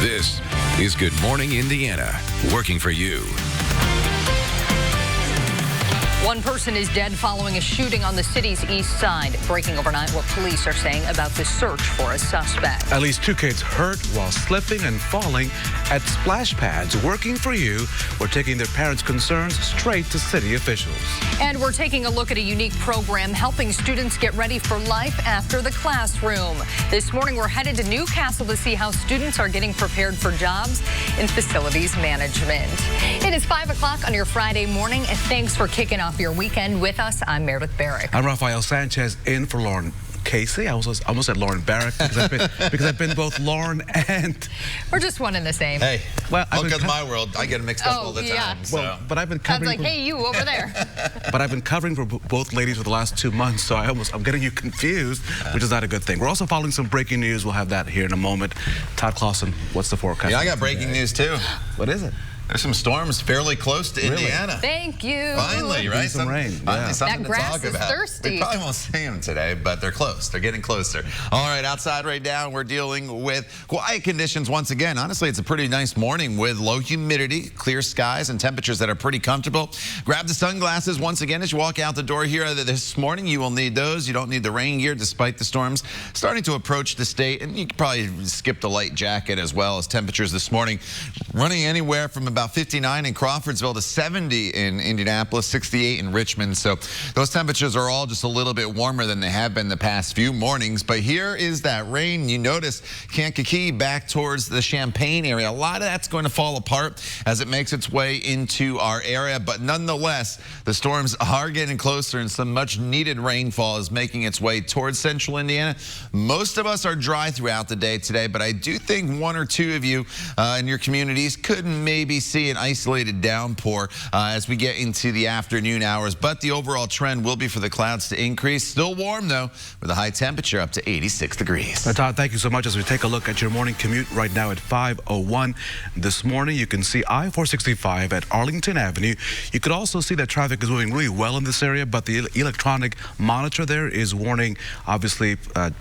This is Good Morning Indiana, working for you. One person is dead following a shooting on the city's east side. Breaking overnight what police are saying about the search for a suspect. At least 2 kids hurt while slipping and falling at splash pads. Working for you, we're taking their parents' concerns straight to city officials. And we're taking a look at a unique program helping students get ready for life after the classroom. This morning, we're headed to Newcastle to see how students are getting prepared for jobs in facilities management. It is 5 o'clock on your Friday morning, and thanks for kicking off your weekend with us. I'm Meredith Barrick. I'm Rafael Sanchez in for Lauren Casey. I almost said Lauren Barrick because I've been both Lauren and... We're just one and the same. Hey, well, because my world, I get mixed up all the time. Yeah. So. Well, but I've been covering... Sounds like, hey, you over there. But I've been covering for both ladies for the last 2 months, so I'm getting you confused, which is not a good thing. We're also following some breaking news. We'll have that here in a moment. Todd Clausen, what's the forecast? Yeah, I got breaking news, too. What is it? There's some storms fairly close to Indiana. Thank you. Finally, right? Some rain. Finally, that grass is thirsty. We probably won't see them today, but they're close. They're getting closer. All right, outside right now, we're dealing with quiet conditions once again. Honestly, it's a pretty nice morning with low humidity, clear skies, and temperatures that are pretty comfortable. Grab the sunglasses once again as you walk out the door here this morning. You will need those. You don't need the rain gear despite the storms starting to approach the state. And you could probably skip the light jacket as well as temperatures this morning running anywhere from about 59 in Crawfordsville to 70 in Indianapolis, 68 in Richmond. So those temperatures are all just a little bit warmer than they have been the past few mornings. But here is that rain. You notice Kankakee back towards the Champaign area. A lot of that's going to fall apart as it makes its way into our area. But nonetheless, the storms are getting closer and some much needed rainfall is making its way towards central Indiana. Most of us are dry throughout the day today, but I do think one or two of you in your communities could maybe see an isolated downpour as we get into the afternoon hours, but the overall trend will be for the clouds to increase. Still warm, though, with a high temperature up to 86 degrees. Todd, thank you so much. As we take a look at your morning commute right now at 5:01 this morning, you can see I-465 at Arlington Avenue. You could also see that traffic is moving really well in this area, but the electronic monitor there is warning, obviously,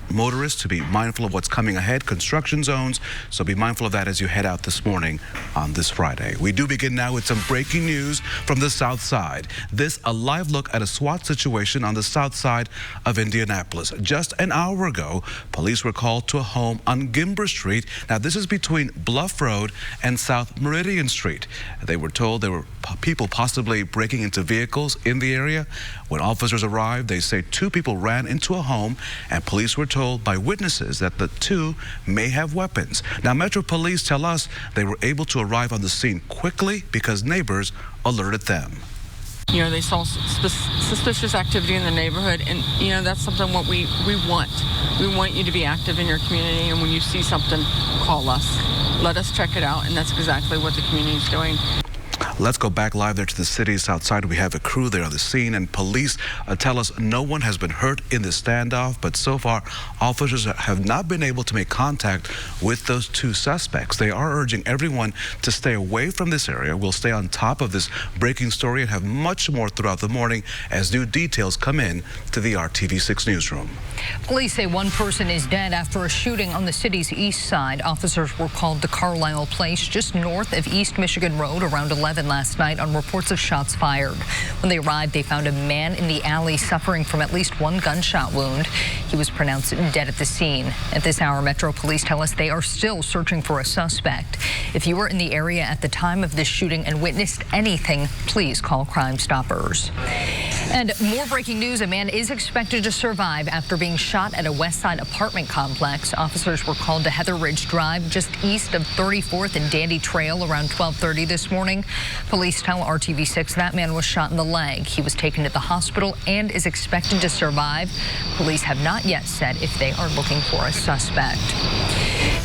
motorists to be mindful of what's coming ahead, construction zones, so be mindful of that as you head out this morning on this Friday. We do begin now with some breaking news from the south side. This, a live look at a SWAT situation on the south side of Indianapolis. Just an hour ago, police were called to a home on Gimber Street. Now, this is between Bluff Road and South Meridian Street. They were told there were people possibly breaking into vehicles in the area. When officers arrived, they say 2 people ran into a home, and police were told by witnesses that the 2 may have weapons. Now, Metro Police tell us they were able to arrive on the scene quickly because neighbors alerted them. You know, they saw suspicious activity in the neighborhood, and, you know, that's something what we want. We want you to be active in your community, and when you see something, call us. Let us check it out, and that's exactly what the community is doing. Let's go back live there to the city's south side. We have a crew there on the scene, and police tell us no one has been hurt in this standoff, but so far, officers have not been able to make contact with those 2 suspects. They are urging everyone to stay away from this area. We'll stay on top of this breaking story and have much more throughout the morning as new details come in to the RTV6 newsroom. Police say one person is dead after a shooting on the city's east side. Officers were called to Carlisle Place, just north of East Michigan Road, around 11 last night on reports of shots fired. When they arrived, they found a man in the alley suffering from at least 1 gunshot wound. He was pronounced dead at the scene. At this hour, Metro Police tell us they are still searching for a suspect. If you were in the area at the time of this shooting and witnessed anything, please call Crime Stoppers. And more breaking news, a man is expected to survive after being shot at a West Side apartment complex. Officers were called to Heather Ridge Drive, just east of 34th and Dandy Trail, around 12:30 this morning. Police tell RTV6 that man was shot in the leg. He was taken to the hospital and is expected to survive. Police have not yet said if they are looking for a suspect.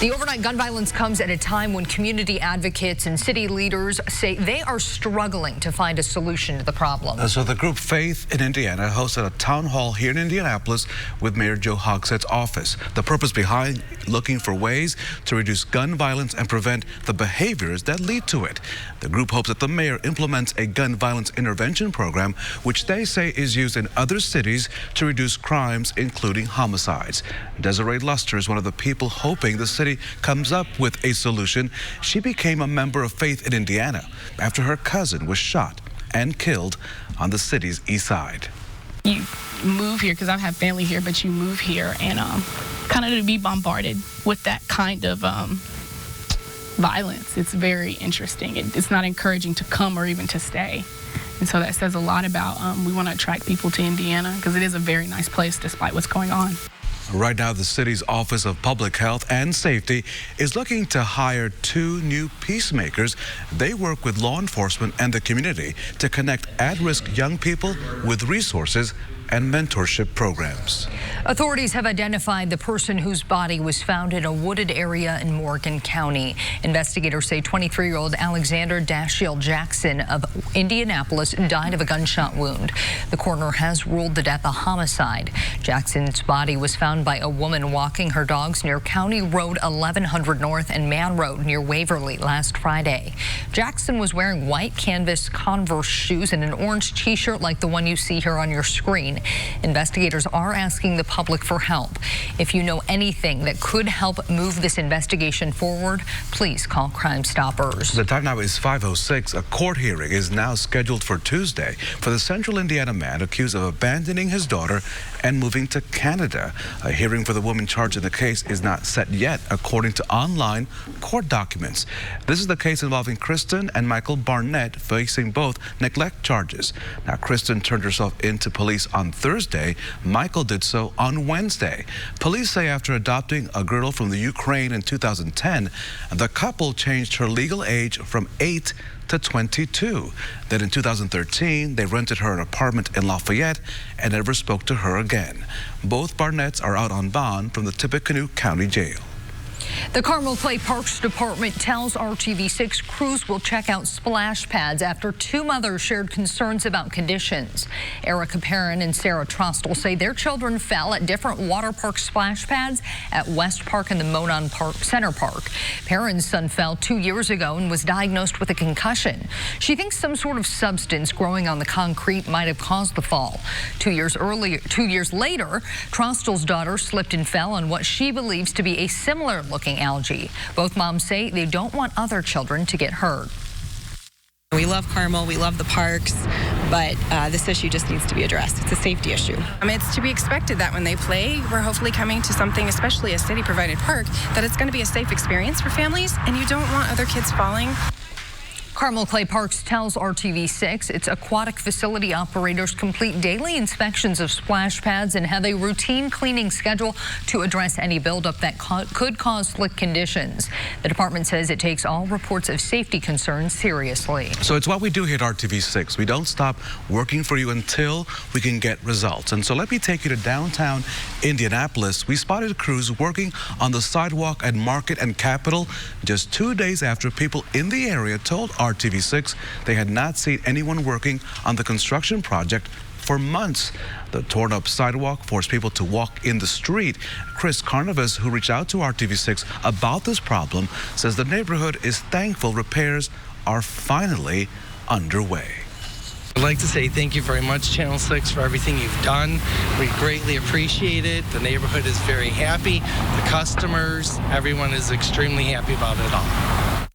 The overnight gun violence comes at a time when community advocates and city leaders say they are struggling to find a solution to the problem. So the group Faith in Indiana hosted a town hall here in Indianapolis with Mayor Joe Hogsett's office. The purpose behind looking for ways to reduce gun violence and prevent the behaviors that lead to it. The group hopes that the mayor implements a gun violence intervention program, which they say is used in other cities to reduce crimes, including homicides. Desiree Luster is one of the people hoping the city city comes up with a solution. She became a member of Faith in Indiana after her cousin was shot and killed on the city's east side. You move here, because I've had family here, but you move here and kind of to be bombarded with that kind of violence. It's very interesting. It's not encouraging to come or even to stay. And so that says a lot about we want to attract people to Indiana because it is a very nice place despite what's going on. Right now, the city's Office of Public Health and Safety is looking to hire 2 new peacemakers. They work with law enforcement and the community to connect at-risk young people with resources and mentorship programs. Authorities have identified the person whose body was found in a wooded area in Morgan County. Investigators say 23-year-old Alexander Dashiell Jackson of Indianapolis died of a gunshot wound. The coroner has ruled the death a homicide. Jackson's body was found by a woman walking her dogs near County Road 1100 North and Man Road near Waverly last Friday. Jackson was wearing white canvas Converse shoes and an orange t-shirt like the one you see here on your screen. Investigators are asking the public for help. If you know anything that could help move this investigation forward, please call Crime Stoppers. The time now is 5:06. A court hearing is now scheduled for Tuesday for the Central Indiana man accused of abandoning his daughter and moving to Canada. A hearing for the woman charged in the case is not set yet, according to online court documents. This is the case involving Kristen and Michael Barnett, facing both neglect charges. Now, Kristen turned herself into police on Thursday. Michael did so on Wednesday. Police say after adopting a girl from the Ukraine in 2010, the couple changed her legal age from 8 to 22. Then in 2013, they rented her an apartment in Lafayette and never spoke to her again. Both Barnetts are out on bond from the Tippecanoe County Jail. The Carmel Clay Parks Department tells RTV6 crews will check out splash pads after 2 mothers shared concerns about conditions. Erica Perrin and Sarah Trostel say their children fell at different water park splash pads at West Park and the Monon Park Center Park. Perrin's son fell 2 years ago and was diagnosed with a concussion. She thinks some sort of substance growing on the concrete might have caused the fall. 2 years later, Trostel's daughter slipped and fell on what she believes to be a similar looking algae. Both moms say they don't want other children to get hurt. We love Carmel, we love the parks, but this issue just needs to be addressed. It's a safety issue. It's to be expected that when they play, we're hopefully coming to something, especially a city-provided park, that it's going to be a safe experience for families, and you don't want other kids falling. Carmel Clay Parks tells RTV6 its aquatic facility operators complete daily inspections of splash pads and have a routine cleaning schedule to address any buildup that could cause slick conditions. The department says it takes all reports of safety concerns seriously. So it's what we do here at RTV6. We don't stop working for you until we can get results. And so let me take you to downtown Indianapolis. We spotted crews working on the sidewalk at Market and Capitol just 2 days after people in the area told RTV6 they had not seen anyone working on the construction project for months. The torn up sidewalk forced people to walk in the street. Chris Carnivas, who reached out to RTV6 about this problem, says the neighborhood is thankful repairs are finally underway. I'd like to say thank you very much, Channel 6, for everything you've done. We greatly appreciate it. The neighborhood is very happy. The customers, everyone is extremely happy about it all.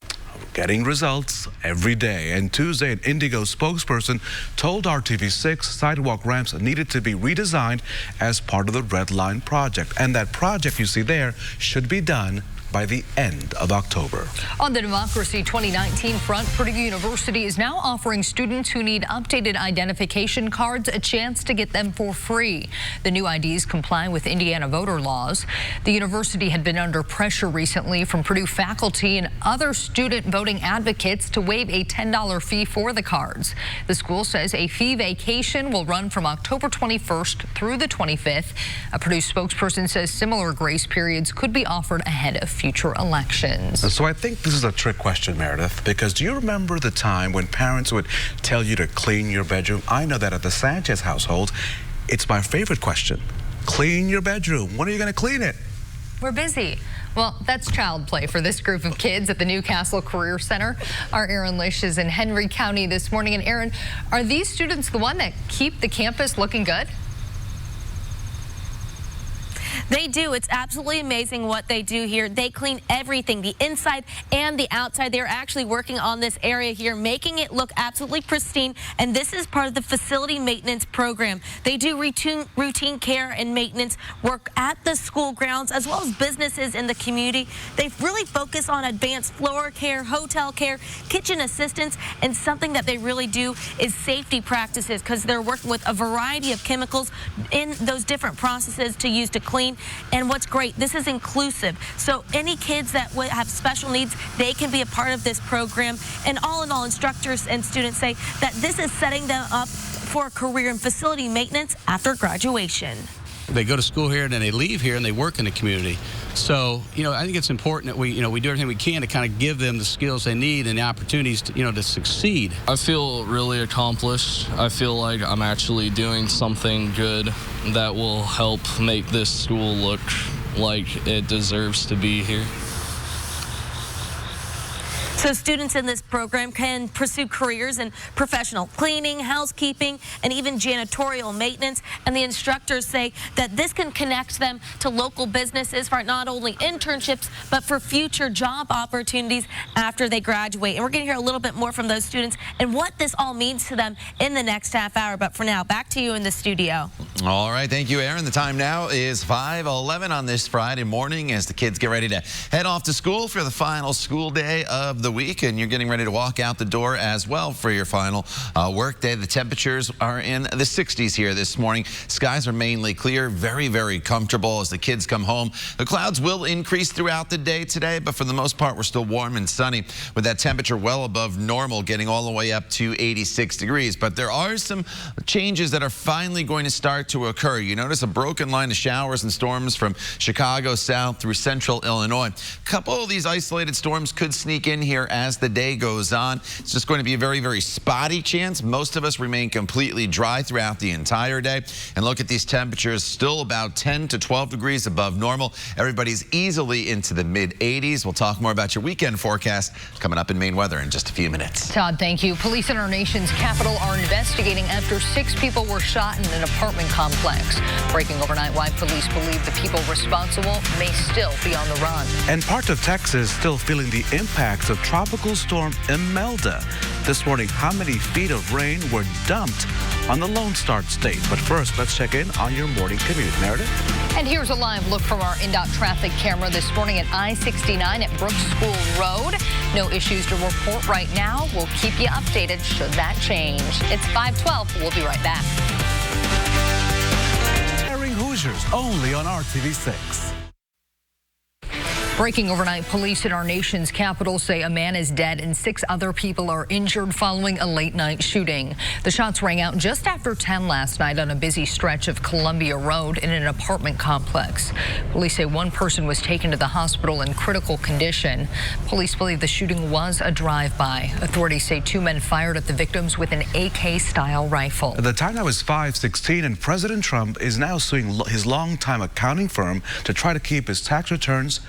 Getting results every day. And Tuesday, an Indigo spokesperson told RTV6 sidewalk ramps needed to be redesigned as part of the Red Line project. And that project you see there should be done by the end of October. On the Democracy 2019 front, Purdue University is now offering students who need updated identification cards a chance to get them for free. The new IDs comply with Indiana voter laws. The university had been under pressure recently from Purdue faculty and other student voting advocates to waive a $10 fee for the cards. The school says a fee vacation will run from October 21st through the 25th. A Purdue spokesperson says similar grace periods could be offered ahead of future elections. So I think this is a trick question, Meredith, because do you remember the time when parents would tell you to clean your bedroom? I know that at the Sanchez household, it's my favorite question. Clean your bedroom. When are you going to clean it? We're busy. Well, that's child play for this group of kids at the Newcastle Career Center. Our Aaron Lish is in Henry County this morning. And Aaron, are these students the one that keep the campus looking good? They do. It's absolutely amazing what they do here. They clean everything, the inside and the outside. They're actually working on this area here, making it look absolutely pristine. And this is part of the facility maintenance program. They do routine care and maintenance work at the school grounds as well as businesses in the community. They really focus on advanced floor care, hotel care, kitchen assistance, and something that they really do is safety practices, because they're working with a variety of chemicals in those different processes to use to clean. And what's great, this is inclusive. So any kids that have special needs, they can be a part of this program. And all in all, instructors and students say that this is setting them up for a career in facility maintenance after graduation. They go to school here and then they leave here and they work in the community. So, I think it's important that we do everything we can to kind of give them the skills they need and the opportunities to, to succeed. I feel really accomplished. I feel like I'm actually doing something good that will help make this school look like it deserves to be here. So students in this program can pursue careers in professional cleaning, housekeeping, and even janitorial maintenance. And the instructors say that this can connect them to local businesses for not only internships, but for future job opportunities after they graduate. And we're going to hear a little bit more from those students and what this all means to them in the next half hour. But for now, back to you in the studio. All right. Thank you, Aaron. The time now is 5:11 on this Friday morning as the kids get ready to head off to school for the final school day of the week, and you're getting ready to walk out the door as well for your final work day. The temperatures are in the 60s here this morning. Skies are mainly clear, very, very comfortable as the kids come home. The clouds will increase throughout the day today, but for the most part, we're still warm and sunny with that temperature well above normal, getting all the way up to 86 degrees. But there are some changes that are finally going to start to occur. You notice a broken line of showers and storms from Chicago south through central Illinois. A couple of these isolated storms could sneak in here as the day goes on. It's just going to be a very, very spotty chance. Most of us remain completely dry throughout the entire day. And look at these temperatures, still about 10 to 12 degrees above normal. Everybody's easily into the mid-80s. We'll talk more about your weekend forecast coming up in Maine Weather in just a few minutes. Todd, thank you. Police in our nation's capital are investigating after 6 people were shot in an apartment complex. Breaking overnight, why police believe the people responsible may still be on the run. And part of Texas still feeling the impacts of Tropical Storm Imelda. This morning, how many feet of rain were dumped on the Lone Star State? But first, let's check in on your morning commute. Meredith? And here's a live look from our INDOT traffic camera this morning at I-69 at Brooks School Road. No issues to report right now. We'll keep you updated should that change. It's 5:12. We'll be right back. Airing Hoosiers only on RTV6. Breaking overnight, police in our nation's capital say a man is dead and 6 other people are injured following a late-night shooting. The shots rang out just after 10 last night on a busy stretch of Columbia Road in an apartment complex. Police say 1 person was taken to the hospital in critical condition. Police believe the shooting was a drive-by. Authorities say 2 men fired at the victims with an AK-style rifle. The time now is 5:16, and President Trump is now suing his longtime accounting firm to try to keep his tax returns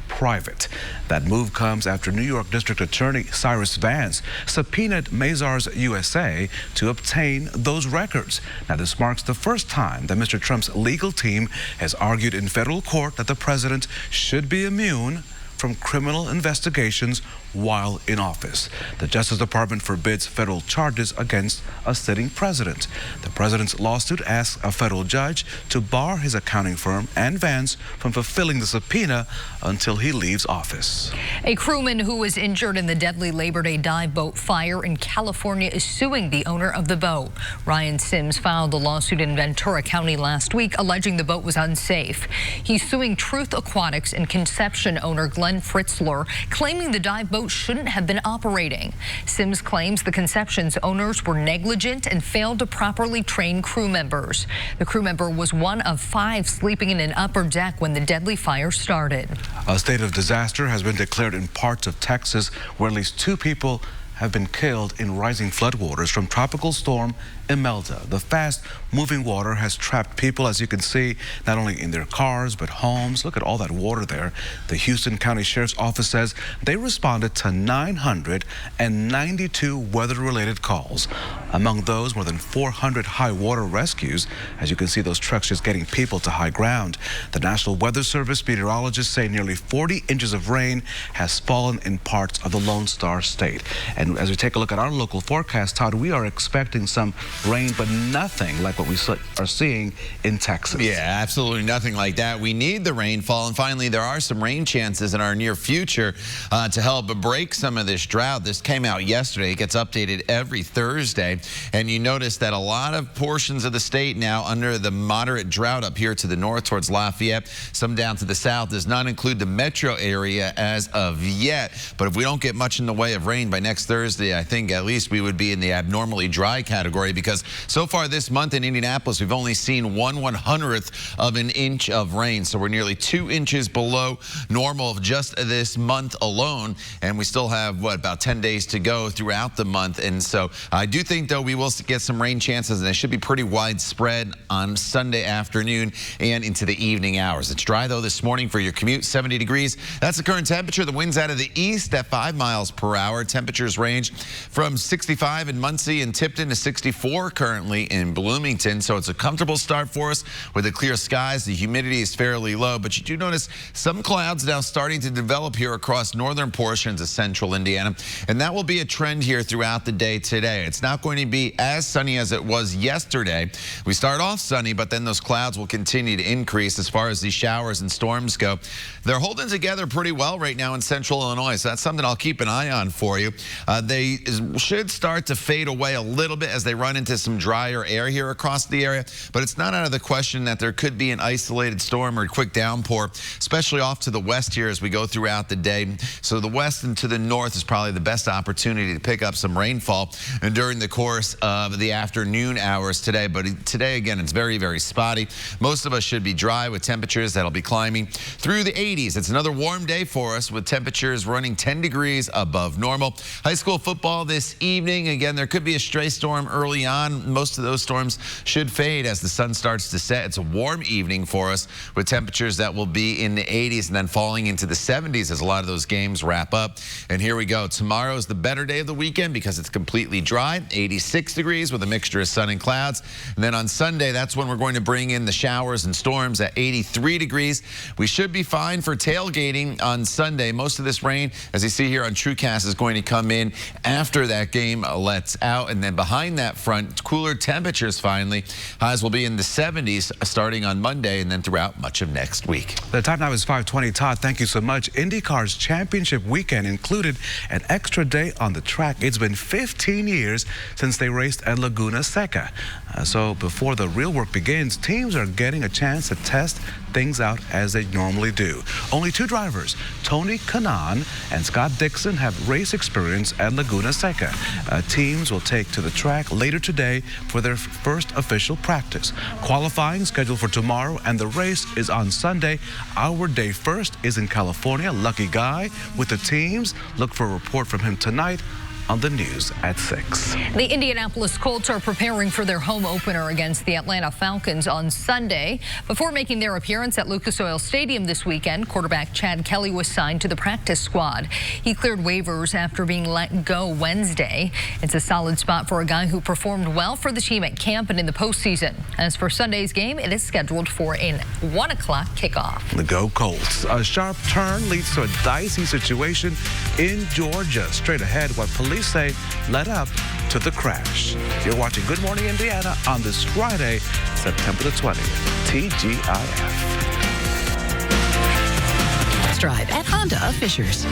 private. That move comes after New York District Attorney Cyrus Vance subpoenaed Mazars USA to obtain those records. Now, this marks the first time that Mr. Trump's legal team has argued in federal court that the president should be immune from criminal investigations while in office. The Justice Department forbids federal charges against a sitting president. The president's lawsuit asks a federal judge to bar his accounting firm and Vance from fulfilling the subpoena until he leaves office. A crewman who was injured in the deadly Labor Day dive boat fire in California is suing the owner of the boat. Ryan Sims filed a lawsuit in Ventura County last week alleging the boat was unsafe. He's suing Truth Aquatics and Conception owner Glenn Fritzler, claiming the dive boat shouldn't have been operating. Sims claims the Conception's owners were negligent and failed to properly train crew members. The crew member was one of 5 sleeping in an upper deck when the deadly fire started. A state of disaster has been declared in parts of Texas where at least 2 people have been killed in rising floodwaters from Tropical Storm Imelda. The fast-moving water has trapped people, as you can see, not only in their cars, but homes. Look at all that water there. The Houston County Sheriff's Office says they responded to 992 weather-related calls. Among those, more than 400 high-water rescues. As you can see, those trucks just getting people to high ground. The National Weather Service meteorologists say nearly 40 inches of rain has fallen in parts of the Lone Star State. And as we take a look at our local forecast, Todd, we are expecting some rain, but nothing like what we are seeing in Texas. Yeah, absolutely nothing like that. We need the rainfall, and finally there are some rain chances in our near future to help break some of this drought. This came out yesterday. It gets updated every Thursday, and you notice that a lot of portions of the state now under the moderate drought up here to the north towards Lafayette, some down to the south, does not include the metro area as of yet. But if we don't get much in the way of rain by next Thursday, I think at least we would be in the abnormally dry category, because so far this month in Indianapolis, we've only seen 1/100th of an inch of rain. So we're nearly 2 inches below normal just this month alone. And we still have, what, about 10 days to go throughout the month. And so I do think, though, we will get some rain chances, and they should be pretty widespread on Sunday afternoon and into the evening hours. It's dry, though, this morning for your commute, 70 degrees. That's the current temperature. The wind's out of the east at 5 miles per hour. Temperatures range from 65 in Muncie and Tipton to 64 currently in Bloomington. So it's a comfortable start for us with the clear skies. The humidity is fairly low, but you do notice some clouds now starting to develop here across northern portions of central Indiana, and that will be a trend here throughout the day today. It's not going to be as sunny as it was yesterday. We start off sunny, but then those clouds will continue to increase as far as these showers and storms go. They're holding together pretty well right now in central Illinois, so that's something I'll keep an eye on for you. They should start to fade away a little bit as they run into some drier air here across the area, but it's not out of the question that there could be an isolated storm or quick downpour, especially off to the west here as we go throughout the day. So the west and to the north is probably the best opportunity to pick up some rainfall during the course of the afternoon hours today. But today, again, it's very, very spotty. Most of us should be dry with temperatures that'll be climbing through the 80s. It's another warm day for us with temperatures running 10 degrees above normal. High school football this evening. Again, there could be a stray storm early on. Most of those storms should fade as the sun starts to set. It's a warm evening for us with temperatures that will be in the 80s and then falling into the 70s as a lot of those games wrap up. And here we go. Tomorrow is the better day of the weekend because it's completely dry, 86 degrees with a mixture of sun and clouds. And then on Sunday, that's when we're going to bring in the showers and storms at 83 degrees. We should be fine for tailgating on Sunday. Most of this rain, as you see here on TrueCast, is going to come in after that game lets out. And then behind that front, cooler temperatures finally. Highs will be in the 70s starting on Monday and then throughout much of next week. The time now is 5:20. Todd, thank you so much. IndyCar's championship weekend included an extra day on the track. It's been 15 years since they raced at Laguna Seca. So before the real work begins, teams are getting a chance to test things out as they normally do. Only two drivers, Tony Kanaan and Scott Dixon, have race experience at Laguna Seca. Teams will take to the track later today for their first official practice. Qualifying scheduled for tomorrow, and the race is on Sunday. Our day first is in California. Lucky Guy with the teams. Look for a report from him tonight on the news at 6. The Indianapolis Colts are preparing for their home opener against the Atlanta Falcons on Sunday. Before making their appearance at Lucas Oil Stadium this weekend, quarterback Chad Kelly was signed to the practice squad. He cleared waivers after being let go Wednesday. It's a solid spot for a guy who performed well for the team at camp and in the postseason. As for Sunday's game, it is scheduled for a 1 o'clock kickoff. The Go Colts. A sharp turn leads to a dicey situation in Georgia. Straight ahead, what police say led up to the crash. You're watching Good Morning Indiana on this Friday, September the 20th. TGIF. Drive at Honda of Fishers.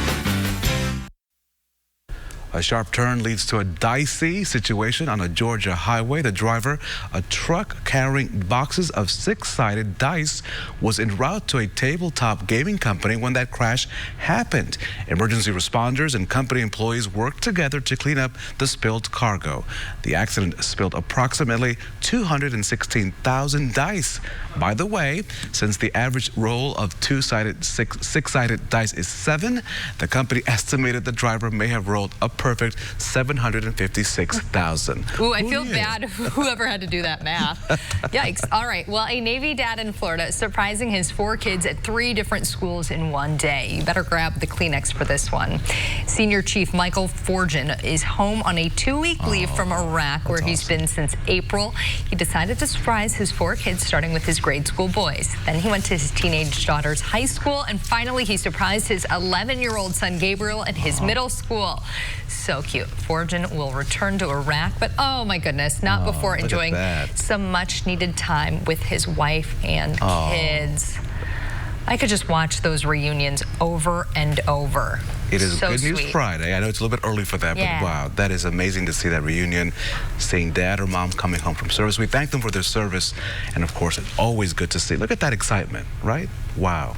A sharp turn leads to a dicey situation on a Georgia highway. The driver, a truck carrying boxes of 6-sided dice, was en route to a tabletop gaming company when that crash happened. Emergency responders and company employees worked together to clean up the spilled cargo. The accident spilled approximately 216,000 dice. By the way, since the average roll of six-sided dice is 7, the company estimated the driver may have rolled a perfect 756,000. Ooh, I feel bad whoever had to do that math. Yikes. All right. Well, a Navy dad in Florida surprising his 4 kids at 3 different schools in one day. You better grab the Kleenex for this one. Senior Chief Michael Forgin is home on a 2-week leave from Iraq, where he's been since April. He decided to surprise his 4 kids, starting with his grade school boys. Then he went to his teenage daughter's high school, and finally he surprised his 11-year-old son Gabriel at his middle school. So cute. Forgin will return to Iraq, but oh my goodness, not before enjoying some much-needed time with his wife and kids. I could just watch those reunions over and over. It is so Good News sweet. Friday. I know it's a little bit early for that, but wow, that is amazing to see that reunion, seeing dad or mom coming home from service. We thank them for their service, and of course, it's always good to see. Look at that excitement, right? Wow.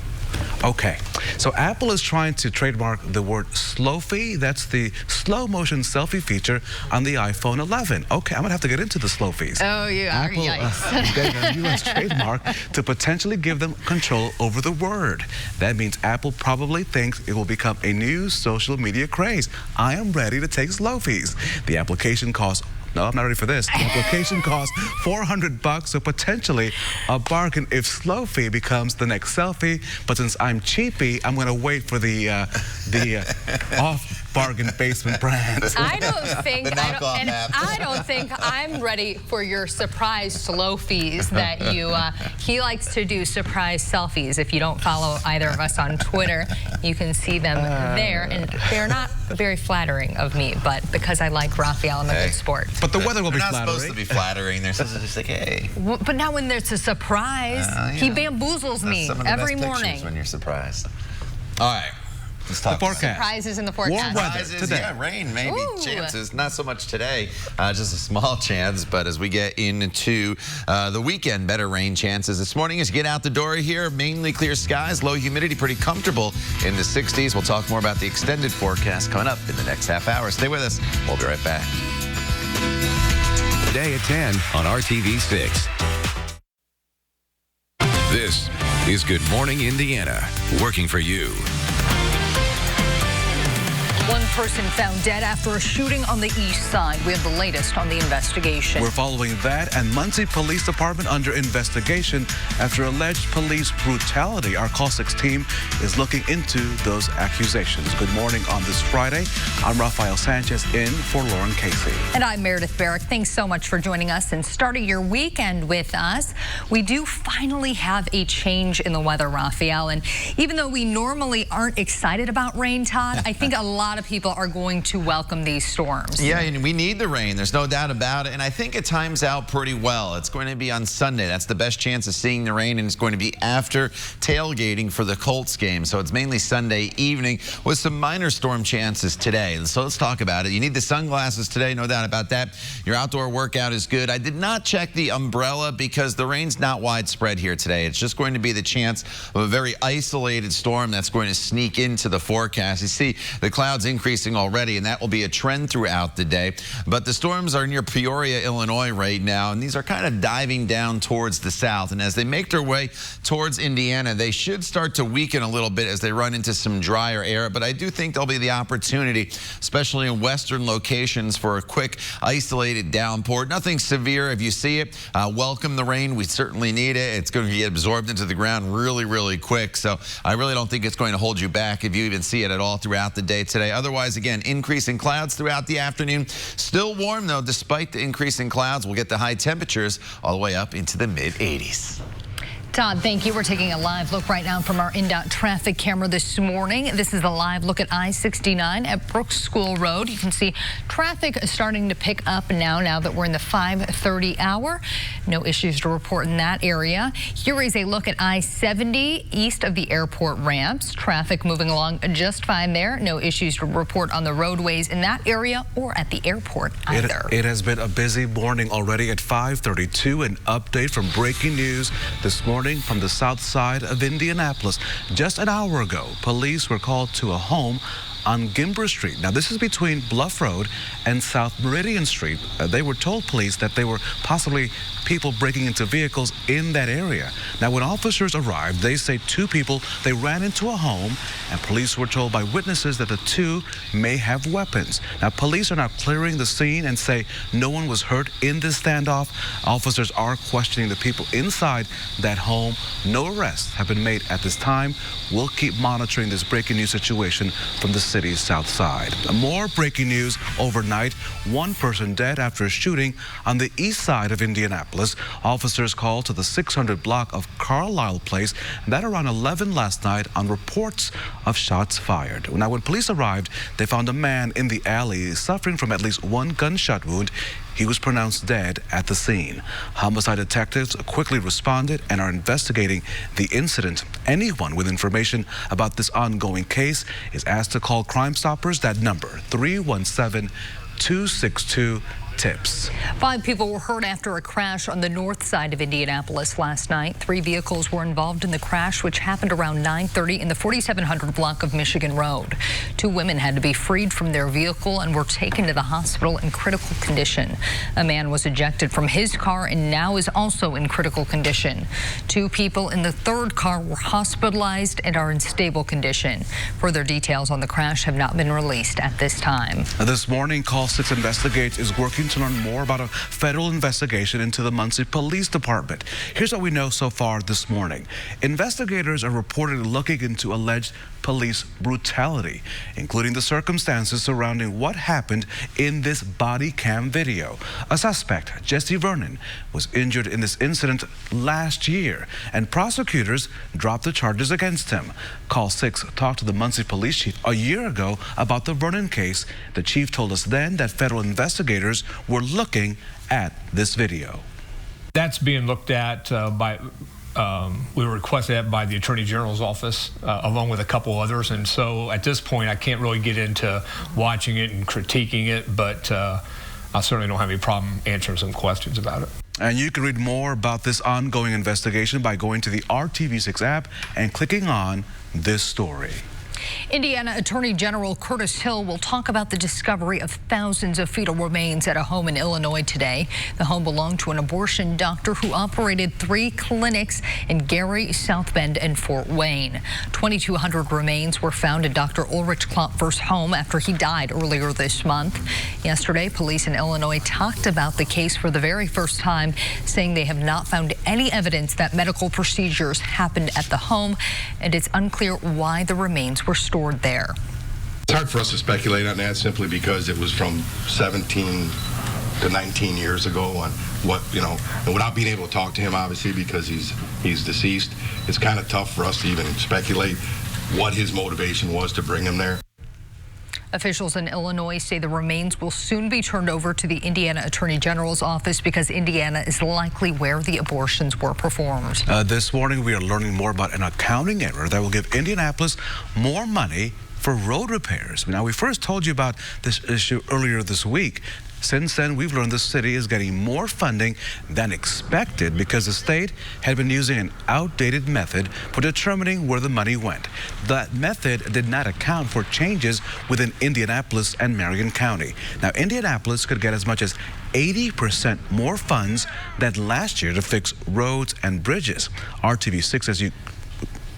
Okay, so Apple is trying to trademark the word Slowfie. That's the slow motion selfie feature on the iPhone 11. Okay, I'm gonna have to get into the Slowfies. Oh, you are. Apple, Yikes. getting a U.S. trademark to potentially give them control over the word. That means Apple probably thinks it will become a new social media craze. I am ready to take Slowfies. The application costs No, I'm not ready for this. The application costs $400, so potentially a bargain if Slowfie becomes the next selfie. But since I'm cheapy, I'm going to wait for the off-bargain basement brands. I don't think I'm ready for your surprise Slowfies that you. He likes to do surprise selfies. If you don't follow either of us on Twitter, you can see them there, and they're not very flattering of me. But because I like Raphael, I'm a good sport. But the weather will be flattering. They're not supposed to be flattering. They're supposed to just like, hey. But now when there's a surprise, he bamboozles me every morning. When you're surprised. All right. Let's talk the forecast. Surprises in the forecast. Warm weather today. Yeah, rain, maybe. Chances. Not so much today. Just a small chance. But as we get into the weekend, better rain chances. This morning as you get out the door here, mainly clear skies, low humidity, pretty comfortable in the 60s. We'll talk more about the extended forecast coming up in the next half hour. Stay with us. We'll be right back. Today at 10 on RTV6. This is Good Morning Indiana, working for you. One person found dead after a shooting on the east side. We have the latest on the investigation. We're following that, and Muncie Police Department under investigation after alleged police brutality. Our Call 6 team is looking into those accusations. Good morning on this Friday. I'm Rafael Sanchez in for Lauren Casey. And I'm Meredith Barrick. Thanks so much for joining us and starting your weekend with us. We do finally have a change in the weather, Rafael. And even though we normally aren't excited about rain, Todd, I think a lot of people are going to welcome these storms. Yeah, and we need the rain. There's no doubt about it. And I think it times out pretty well. It's going to be on Sunday. That's the best chance of seeing the rain, and it's going to be after tailgating for the Colts game. So it's mainly Sunday evening with some minor storm chances today. So let's talk about it. You need the sunglasses today, no doubt about that. Your outdoor workout is good. I did not check the umbrella because the rain's not widespread here today. It's just going to be the chance of a very isolated storm that's going to sneak into the forecast. You see the clouds increasing already, and that will be a trend throughout the day. But the storms are near Peoria, Illinois right now, and these are kind of diving down towards the south. And as they make their way towards Indiana, they should start to weaken a little bit as they run into some drier air. But I do think there'll be the opportunity, especially in western locations, for a quick isolated downpour. Nothing severe. If you see it, welcome the rain. We certainly need it. It's going to get absorbed into the ground really, really quick. So I really don't think it's going to hold you back if you even see it at all throughout the day today. Otherwise, again, increasing clouds throughout the afternoon. Still warm, though, despite the increasing clouds. We'll get the high temperatures all the way up into the mid-80s. Todd, thank you. We're taking a live look right now from our INDOT traffic camera this morning. This is a live look at I-69 at Brooks School Road. You can see traffic starting to pick up now that we're in the 5:30 hour. No issues to report in that area. Here is a look at I-70 east of the airport ramps. Traffic moving along just fine there. No issues to report on the roadways in that area or at the airport either. It has been a busy morning already at 5:32. An update from breaking news this morning from the south side of Indianapolis. Just an hour ago, police were called to a home on Gimber Street. Now, this is between Bluff Road and South Meridian Street. They were told police that there were possibly people breaking into vehicles in that area. Now, when officers arrived, they say two people, they ran into a home, and police were told by witnesses that the two may have weapons. Now, police are now clearing the scene and say no one was hurt in this standoff. Officers are questioning the people inside that home. No arrests have been made at this time. We'll keep monitoring this breaking news situation from the city's south side. More breaking news overnight. One person dead after a shooting on the east side of Indianapolis. Officers called to the 600 block of Carlisle Place that around 11 last night on reports of shots fired. Now, when police arrived, they found a man in the alley suffering from at least one gunshot wound. He was pronounced dead at the scene. Homicide detectives quickly responded and are investigating the incident. Anyone with information about this ongoing case is asked to call Crime Stoppers. That number, 317-262-TIPS. 5 people were hurt after a crash on the north side of Indianapolis last night. 3 vehicles were involved in the crash, which happened around 9:30 in the 4700 block of Michigan Road. 2 women had to be freed from their vehicle and were taken to the hospital in critical condition. A man was ejected from his car and now is also in critical condition. 2 people in the third car were hospitalized and are in stable condition. Further details on the crash have not been released at this time. This morning, Call 6 Investigates is working to learn more about a federal investigation into the Muncie Police Department. Here's what we know so far this morning. Investigators are reportedly looking into alleged police brutality, including the circumstances surrounding what happened in this body cam video. A suspect, Jesse Vernon, was injured in this incident last year, and prosecutors dropped the charges against him. Call 6 talked to the Muncie police chief a year ago about the Vernon case. The chief told us then that federal investigators were looking at this video. That's being looked at we were requested that by the Attorney General's office, along with a couple others. And so at this point, I can't really get into watching it and critiquing it, but I certainly don't have any problem answering some questions about it. And you can read more about this ongoing investigation by going to the RTV6 app and clicking on this story. Indiana Attorney General Curtis Hill will talk about the discovery of thousands of fetal remains at a home in Illinois today. The home belonged to an abortion doctor who operated 3 clinics in Gary, South Bend, and Fort Wayne. 2,200 remains were found in Dr. Ulrich Klopfer's home after he died earlier this month. Yesterday, police in Illinois talked about the case for the very first time, saying they have not found any evidence that medical procedures happened at the home, and it's unclear why the remains were stored there. It's hard for us to speculate on that simply because it was from 17 to 19 years ago on what, and without being able to talk to him, obviously, because he's deceased, it's kind of tough for us to even speculate what his motivation was to bring him there. Officials in Illinois say the remains will soon be turned over to the Indiana Attorney General's office because Indiana is likely where the abortions were performed. This morning, we are learning more about an accounting error that will give Indianapolis more money for road repairs. Now, we first told you about this issue earlier this week. Since then, we've learned the city is getting more funding than expected because the state had been using an outdated method for determining where the money went. That method did not account for changes within Indianapolis and Marion County. Now, Indianapolis could get as much as 80% more funds than last year to fix roads and bridges. RTV6, as you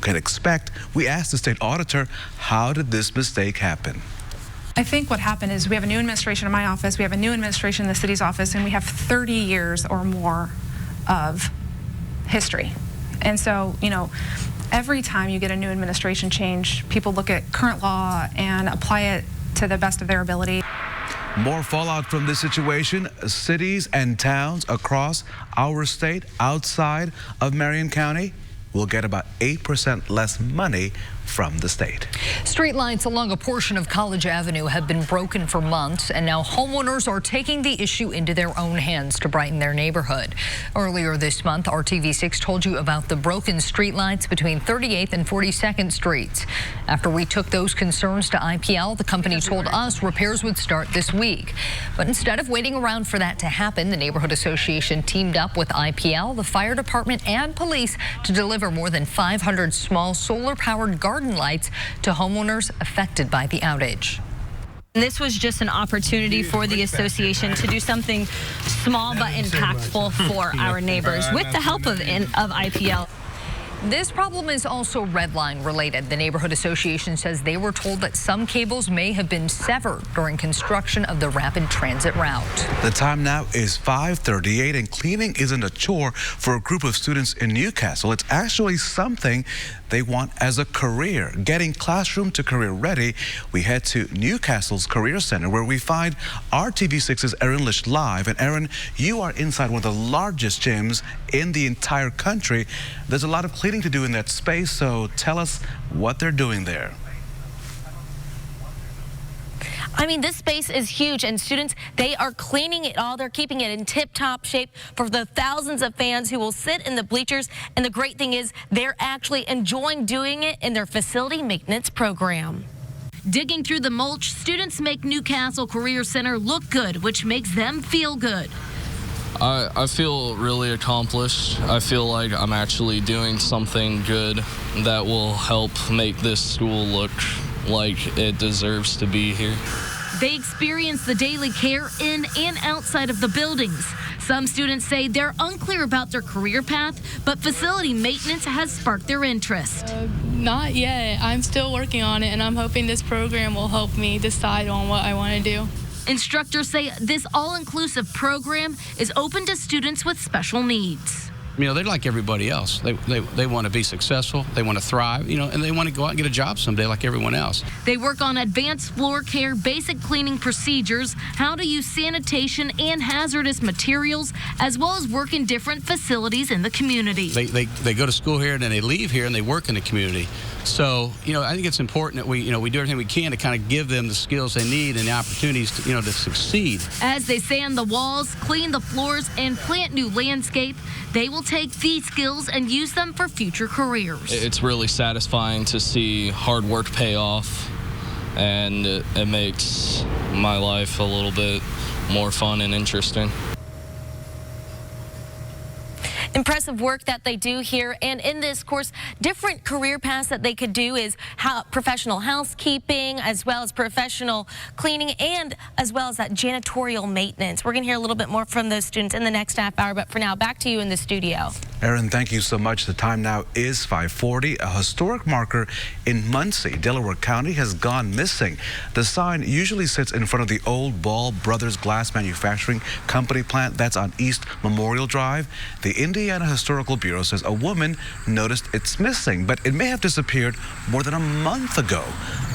can expect, we asked the state auditor, how did this mistake happen? I think what happened is we have a new administration in my office, we have a new administration in the city's office, and we have 30 years or more of history. And so, every time you get a new administration change, people look at current law and apply it to the best of their ability. More fallout from this situation. Cities and towns across our state outside of Marion County will get about 8% less money from the state. Streetlights along a portion of College Avenue have been broken for months, and now homeowners are taking the issue into their own hands to brighten their neighborhood. Earlier this month, RTV6 told you about the broken streetlights between 38th and 42nd Streets. After we took those concerns to IPL, the company told us repairs would start this week. But instead of waiting around for that to happen, the neighborhood association teamed up with IPL, the fire department, and police to deliver more than 500 small solar-powered guard garden lights to homeowners affected by the outage. This was just an opportunity for the association to do something small but impactful for our neighbors with the help of IPL. This problem is also Red Line related. The neighborhood association says they were told that some cables may have been severed during construction of the rapid transit route. The time now is 5:38, and cleaning isn't a chore for a group of students in Newcastle. It's actually something they want as a career. Getting classroom to career ready, we head to Newcastle's Career Center, where we find our TV6's Erin Lish live. And Erin, you are inside one of the largest gyms in the entire country. There's a lot of cleaning to do in that space, so tell us what they're doing there. I mean, this space is huge, and students, they are cleaning it all. They're keeping it in tip-top shape for the thousands of fans who will sit in the bleachers. And the great thing is they're actually enjoying doing it in their facility maintenance program. Digging through the mulch, students make Newcastle Career Center look good, which makes them feel good. I feel really accomplished. I feel like I'm actually doing something good that will help make this school look like it deserves to be here. They experience the daily care in and outside of the buildings. Some students say they're unclear about their career path, but facility maintenance has sparked their interest. Not yet. I'm still working on it, and I'm hoping this program will help me decide on what I want to do. Instructors say this all-inclusive program is open to students with special needs. You know, they're like everybody else. They want to be successful, they want to thrive, you know, and they want to go out and get a job someday like everyone else. They work on advanced floor care, basic cleaning procedures, how to use sanitation and hazardous materials, as well as work in different facilities in the community. They go to school here and then they leave here and they work in the community. So, you know, I think it's important that we do everything we can to kind of give them the skills they need and the opportunities to, to succeed. As they sand the walls, clean the floors, and plant new landscape, they will take these skills and use them for future careers. It's really satisfying to see hard work pay off, and it makes my life a little bit more fun and interesting. Impressive work that they do here, and in this course, different career paths that they could do is professional housekeeping, as well as professional cleaning, and as well as that janitorial maintenance. We're going to hear a little bit more from those students in the next half hour, but for now, back to you in the studio. Erin, thank you so much. The time now is 5:40. A historic marker in Muncie, Delaware County, has gone missing. The sign usually sits in front of the old Ball Brothers Glass Manufacturing Company plant that's on East Memorial Drive. The Indiana Historical Bureau says a woman noticed it's missing, but it may have disappeared more than a month ago.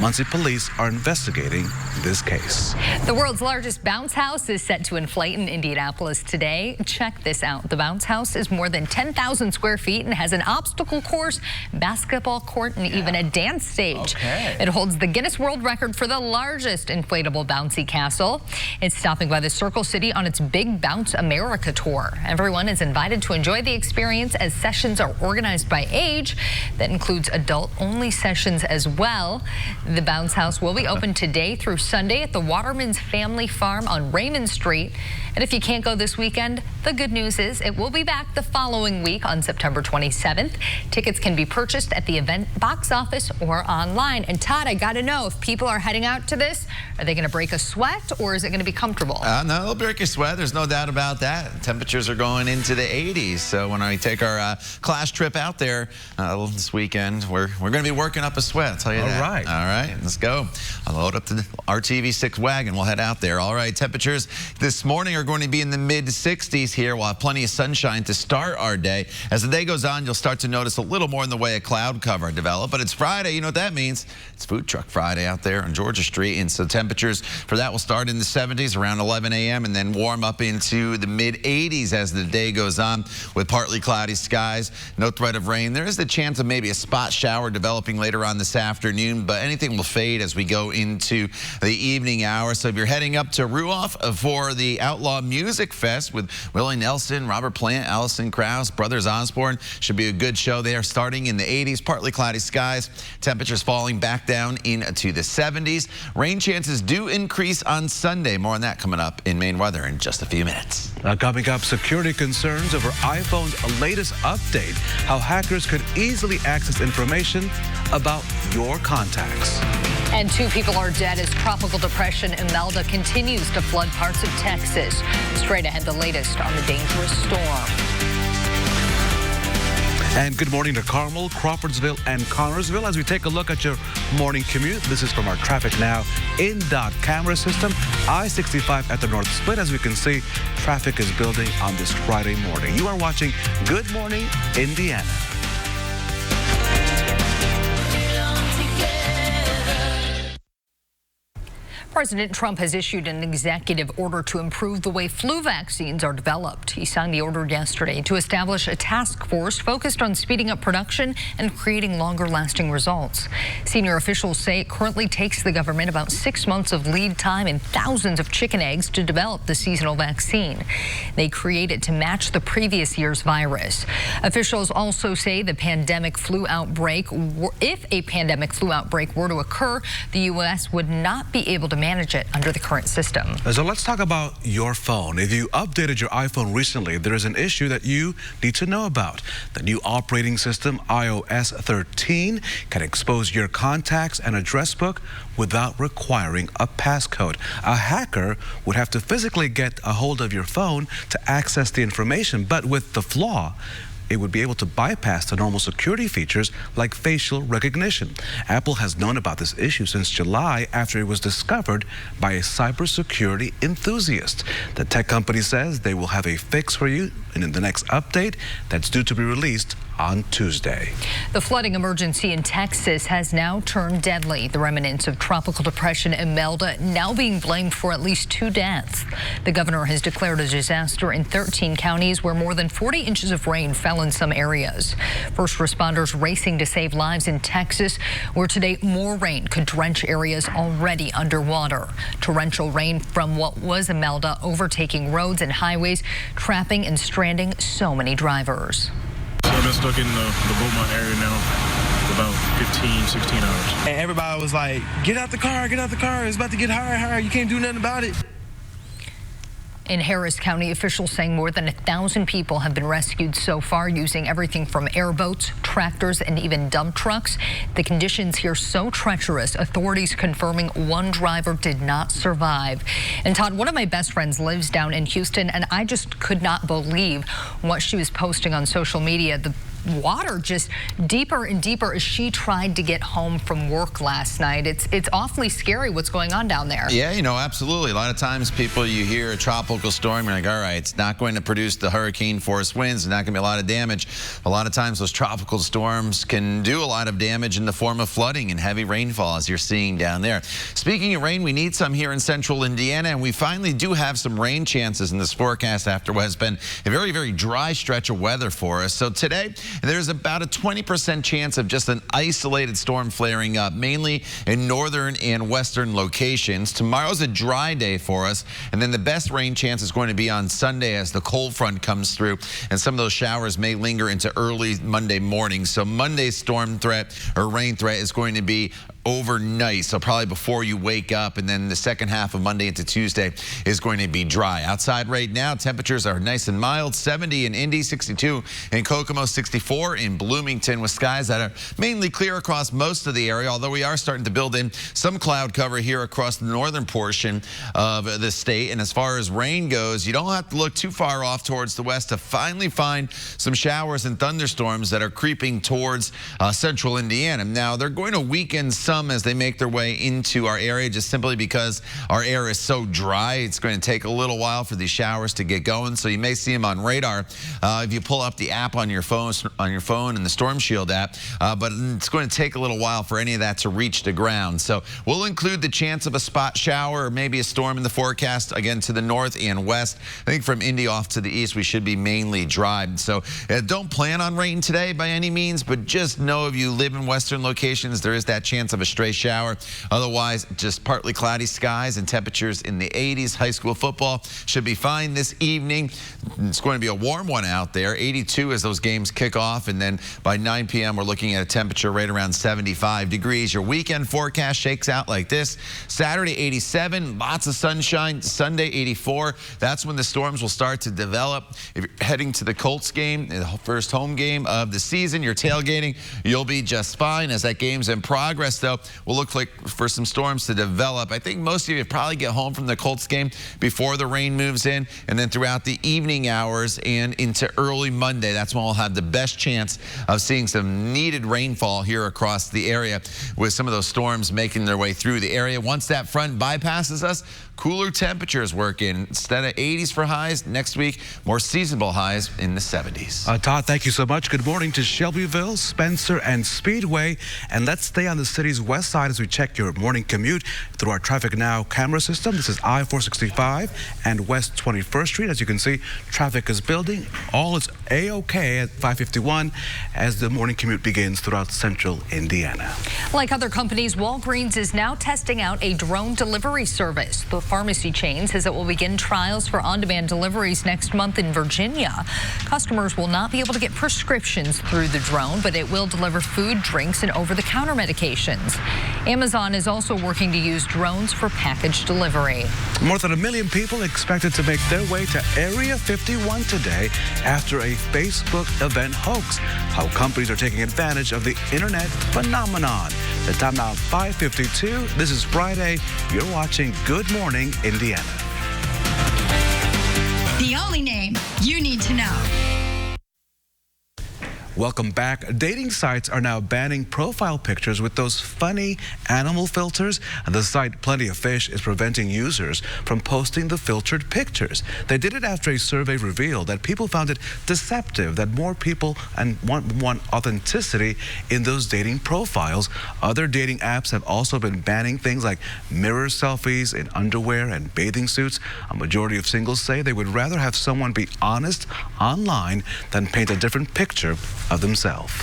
Muncie police are investigating this case. The world's largest bounce house is set to inflate in Indianapolis today. Check this out. The bounce house is more than 10,000 square feet and has an obstacle course, basketball court, and even a dance stage. Okay. It holds the Guinness World Record for the largest inflatable bouncy castle. It's stopping by the Circle City on its Big Bounce America tour. Everyone is invited to enjoy the experience as sessions are organized by age. That includes adult-only sessions as well. The bounce house will be open today through Sunday at the Waterman's Family Farm on Raymond Street. And if you can't go this weekend, the good news is it will be back the following week on September 27th. Tickets can be purchased at the event box office or online. And Todd, I got to know, if people are heading out to this, are they going to break a sweat or is it going to be comfortable? No, they'll break a sweat. There's no doubt about that. Temperatures are going into the 80s. So when I take our class trip out there this weekend, we're going to be working up a sweat. I'll tell you that. All right, let's go. I'll load up the RTV6 wagon. We'll head out there. All right, temperatures this morning are going to be in the mid-60s here. We'll have plenty of sunshine to start our day. As the day goes on, you'll start to notice a little more in the way of cloud cover develop. But it's Friday. You know what that means? It's Food Truck Friday out there on Georgia Street. And so temperatures for that will start in the 70s around 11 a.m. and then warm up into the mid-80s as the day goes on with partly cloudy skies. No threat of rain. There is the chance of maybe a spot shower developing later on this afternoon, but anything will fade as we go into the evening hour. So if you're heading up to Ruoff for the Outlaw Music Fest with Willie Nelson, Robert Plant, Alison Krauss, Brothers Osborne, should be a good show there starting in the 80s. Partly cloudy skies. Temperatures falling back down into the 70s. Rain chances do increase on Sunday. More on that coming up in Maine weather in just a few minutes. Coming up, security concerns over iPhone's latest update, how hackers could easily access information about your contacts. And 2 people are dead as tropical depression Imelda continues to flood parts of Texas. Straight ahead, the latest on the dangerous storm. And good morning to Carmel, Crawfordsville, and Connorsville. As we take a look at your morning commute, this is from our Traffic Now in-dot camera system. I-65 at the North Split. As we can see, traffic is building on this Friday morning. You are watching Good Morning Indiana. President Trump has issued an executive order to improve the way flu vaccines are developed. He signed the order yesterday to establish a task force focused on speeding up production and creating longer-lasting results. Senior officials say it currently takes the government about 6 months of lead time and thousands of chicken eggs to develop the seasonal vaccine. They create it to match the previous year's virus. Officials also say the pandemic flu outbreak, if a pandemic flu outbreak were to occur, the U.S. would not be able to manage it under the current system. So let's talk about your phone. If you updated your iPhone recently, there is an issue that you need to know about. The new operating system, iOS 13, can expose your contacts and address book without requiring a passcode. A hacker would have to physically get a hold of your phone to access the information, but with the flaw, it would be able to bypass the normal security features like facial recognition. Apple has known about this issue since July after it was discovered by a cybersecurity enthusiast. The tech company says they will have a fix for you in the next update that's due to be released on Tuesday. The flooding emergency in Texas has now turned deadly. The remnants of tropical depression Imelda now being blamed for at least 2 deaths. The governor has declared a disaster in 13 counties where more than 40 inches of rain fell in some areas. First responders racing to save lives in Texas, where today more rain could drench areas already underwater. Torrential rain from what was Imelda overtaking roads and highways, trapping and stranding so many drivers. I've been stuck in the Beaumont area now for about 15, 16 hours. And everybody was like, get out the car, it's about to get higher, you can't do nothing about it. In Harris County, officials saying more than 1,000 people have been rescued so far using everything from airboats, tractors, and even dump trucks. The conditions here so treacherous, authorities confirming 1 driver did not survive. And Todd, one of my best friends lives down in Houston, and I just could not believe what she was posting on social media. The water just deeper and deeper as she tried to get home from work last night. It's awfully scary what's going on down there. Yeah, you know, absolutely. A lot of times people, you hear a tropical storm, you're like, all right, it's not going to produce the hurricane force winds, there's not going to be a lot of damage. A lot of times those tropical storms can do a lot of damage in the form of flooding and heavy rainfall, as you're seeing down there. Speaking of rain, we need some here in central Indiana, and we finally do have some rain chances in this forecast after what has been a very, very dry stretch of weather for us. So today, there's about a 20% chance of just an isolated storm flaring up, mainly in northern and western locations. Tomorrow's a dry day for us, and then the best rain chance is going to be on Sunday as the cold front comes through, and some of those showers may linger into early Monday morning. So Monday's storm threat or rain threat is going to be overnight, so probably before you wake up, and then the second half of Monday into Tuesday is going to be dry. Outside right now, temperatures are nice and mild, 70 in Indy, 62 in Kokomo, 64 in Bloomington, with skies that are mainly clear across most of the area, although we are starting to build in some cloud cover here across the northern portion of the state. And as far as rain goes, you don't have to look too far off towards the west to finally find some showers and thunderstorms that are creeping towards central Indiana. Now, they're going to weaken some as they make their way into our area, just simply because our air is so dry. It's going to take a little while for these showers to get going, so you may see them on radar if you pull up the app on your phone and the Storm Shield app, but it's going to take a little while for any of that to reach the ground. So we'll include the chance of a spot shower or maybe a storm in the forecast, again, to the north and west. I think from Indy off to the east, we should be mainly dry. So don't plan on rain today by any means, but just know if you live in western locations, there is that chance of of a stray shower. Otherwise, just partly cloudy skies and temperatures in the 80s. High school football should be fine this evening. It's going to be a warm one out there. 82 as those games kick off, and then by 9 p.m. we're looking at a temperature right around 75 degrees. Your weekend forecast shakes out like this. Saturday 87, lots of sunshine. Sunday 84. That's when the storms will start to develop. If you're heading to the Colts game, the first home game of the season, you're tailgating, you'll be just fine. As that game's in progress, though, we'll look like for some storms to develop. I think most of you probably get home from the Colts game before the rain moves in, and then throughout the evening hours and into early Monday, that's when we'll have the best chance of seeing some needed rainfall here across the area, with some of those storms making their way through the area. Once that front bypasses us, cooler temperatures work in. Instead of 80s for highs, next week, more seasonable highs in the 70s. Todd, thank you so much. Good morning to Shelbyville, Spencer, and Speedway. And let's stay on the city's west side as we check your morning commute through our Traffic Now camera system. This is I-465 and West 21st Street. As you can see, traffic is building. All is A-OK at 551 as the morning commute begins throughout central Indiana. Like other companies, Walgreens is now testing out a drone delivery service. The pharmacy chain says it will begin trials for on-demand deliveries next month in Virginia. Customers will not be able to get prescriptions through the drone, but it will deliver food, drinks, and over-the-counter medications. Amazon is also working to use drones for package delivery. More than 1 million people expected to make their way to Area 51 today after a Facebook event hoax. How companies are taking advantage of the internet phenomenon. The time now 5:52. This is Friday. You're watching Good Morning Indiana. The only name you need to know. Welcome back. Dating sites are now banning profile pictures with those funny animal filters. And the site Plenty of Fish is preventing users from posting the filtered pictures. They did it after a survey revealed that people found it deceptive, that more people want authenticity in those dating profiles. Other dating apps have also been banning things like mirror selfies in underwear and bathing suits. A majority of singles say they would rather have someone be honest online than paint a different picture of themselves.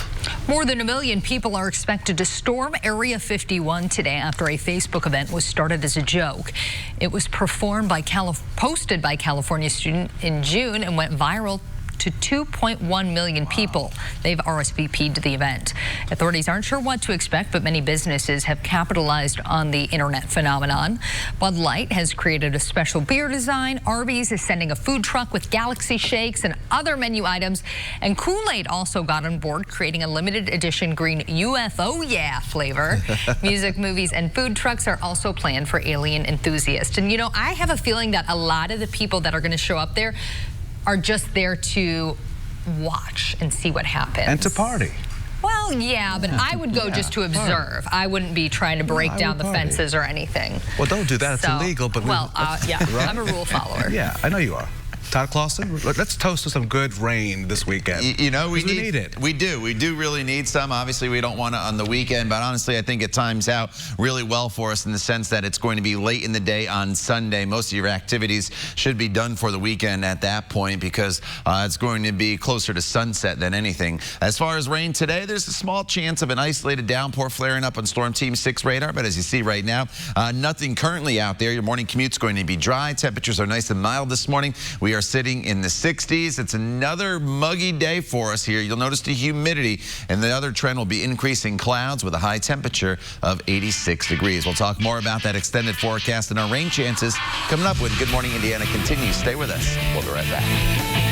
More than 1 million people are expected to storm Area 51 today after a Facebook event was started as a joke. It was posted by California student in June and went viral to 2.1 million people. They've RSVP'd to the event. Authorities aren't sure what to expect, but many businesses have capitalized on the internet phenomenon. Bud Light has created a special beer design. Arby's is sending a food truck with Galaxy Shakes and other menu items. And Kool-Aid also got on board, creating a limited edition green UFO Yeah flavor. Music, movies, and food trucks are also planned for alien enthusiasts. And you know, I have a feeling that a lot of the people that are going to show up there are just there to watch and see what happens. And to party. Well, yeah, but I would go just to observe. I wouldn't be trying to break down the fences or anything. Well, don't do that. It's illegal. But yeah, right? I'm a rule follower. Yeah, I know you are. Todd Clausen, let's toast to some good rain this weekend. You know, we need it. We do really need some. Obviously, we don't want it on the weekend, but honestly, I think it times out really well for us in the sense that it's going to be late in the day on Sunday. Most of your activities should be done for the weekend at that point because it's going to be closer to sunset than anything. As far as rain today, there's a small chance of an isolated downpour flaring up on Storm Team 6 radar, but as you see right now, nothing currently out there. Your morning commute's going to be dry. Temperatures are nice and mild this morning. We are sitting in the 60s. It's another muggy day for us here. You'll notice the humidity, and the other trend will be increasing clouds with a high temperature of 86 degrees. We'll talk more about that extended forecast and our rain chances coming up when Good Morning Indiana continues. Stay with us. We'll be right back.